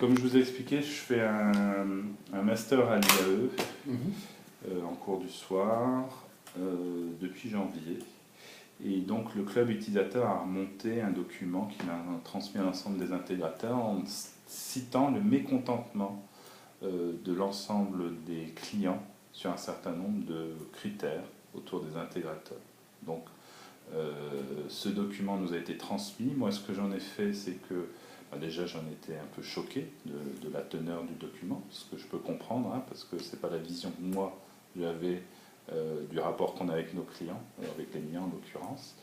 comme je vous ai expliqué, je fais un master à l'IAE en cours du soir depuis janvier. Et donc le club utilisateur a remonté un document qu'il a transmis à l'ensemble des intégrateurs en citant le mécontentement de l'ensemble des clients sur un certain nombre de critères autour des intégrateurs. Donc ce document nous a été transmis. Moi, ce que j'en ai fait, c'est que déjà j'en étais un peu choqué de la teneur du document, ce que je peux comprendre, hein, parce que c'est pas la vision que moi j'avais du rapport qu'on a avec nos clients, avec les miens en l'occurrence.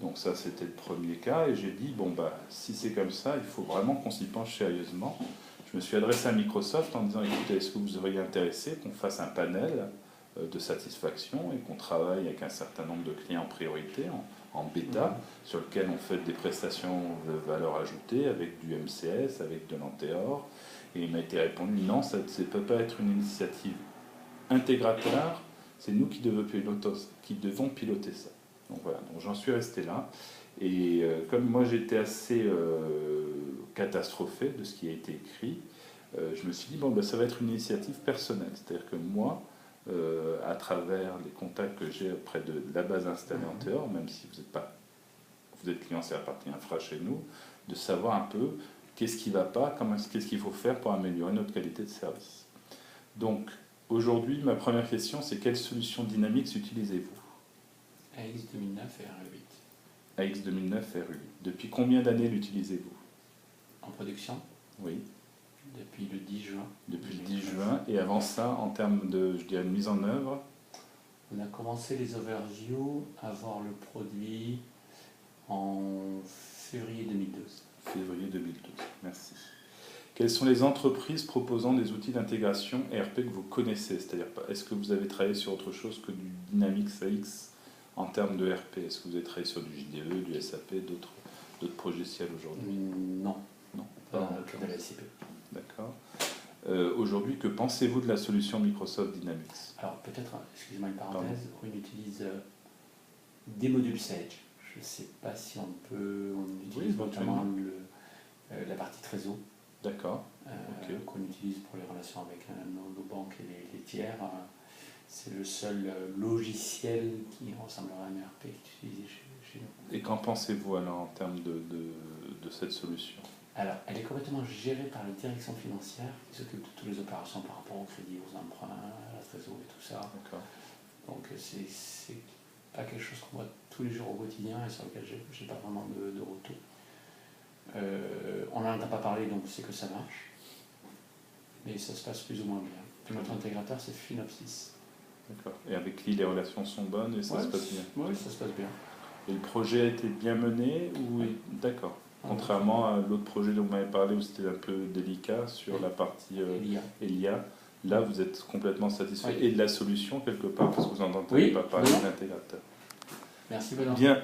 Donc ça, c'était le premier cas, et j'ai dit, bon, si c'est comme ça, il faut vraiment qu'on s'y penche sérieusement. Je me suis adressé à Microsoft en disant, écoutez, est-ce que vous seriez intéressé qu'on fasse un panel de satisfaction et qu'on travaille avec un certain nombre de clients en priorité, en bêta, sur lequel on fait des prestations de valeur ajoutée avec du MCS, avec de l'Antéor. Et il m'a été répondu, non, ça ne peut pas être une initiative intégrateur, c'est nous qui devons piloter ça. Donc voilà, donc j'en suis resté là. Et comme moi j'étais assez catastrophé de ce qui a été écrit, je me suis dit, bon, ça va être une initiative personnelle. C'est-à-dire que moi, à travers les contacts que j'ai auprès de la base installée en Antéor, même si vous êtes client, c'est la partie infra chez nous, de savoir un peu qu'est-ce qui ne va pas, qu'est-ce qu'il faut faire pour améliorer notre qualité de service. Donc, aujourd'hui, ma première question, c'est quelle solution Dynamics utilisez-vous? AX 2009 et RE8. AX 2009 et RE8. Depuis combien d'années l'utilisez-vous? En production? Oui. Depuis le 10 juin. Depuis le 10 juin. Et avant ça, en termes de, je dirais, de mise en œuvre? On a commencé les overviews à voir le produit en février 2012. Février 2012, merci. Quelles sont les entreprises proposant des outils d'intégration ERP que vous connaissez? C'est-à-dire, est-ce que vous avez travaillé sur autre chose que du Dynamics AX en termes de ERP? Est-ce que vous avez travaillé sur du JDE, du SAP, d'autres logiciels aujourd'hui? Non. Non. Pas dans le cadre de la SCP. D'accord. Aujourd'hui, que pensez-vous de la solution Microsoft Dynamics? Alors peut-être, excusez-moi une parenthèse, on utilise des modules Sage. Je ne sais pas si on utilise notamment la partie trésor. D'accord. Qu'on utilise pour les relations avec nos banques et les tiers. C'est le seul logiciel qui ressemblerait à un ERP qui est utilisé chez nous. Et qu'en pensez-vous alors en termes de cette solution? Alors, elle est complètement gérée par la direction financière qui s'occupe de toutes les opérations par rapport au crédit, aux emprunts, à la trésorerie et tout ça. D'accord. Donc, c'est pas quelque chose qu'on voit tous les jours au quotidien et sur lequel j'ai pas vraiment de retour. On n'en entend pas parler, donc c'est que ça marche. Mais ça se passe plus ou moins bien. Puis notre intégrateur, c'est Finopsys. D'accord. Et avec qui les relations sont bonnes et ça se passe bien? Oui, ça se passe bien. Et le projet a été bien mené ou... Oui. D'accord. Contrairement à l'autre projet dont vous m'avez parlé où c'était un peu délicat sur la partie Elia, là vous êtes complètement satisfait et de la solution quelque part parce que vous n'entendez pas parler de l'intégrateur. Merci Benoît. Bien.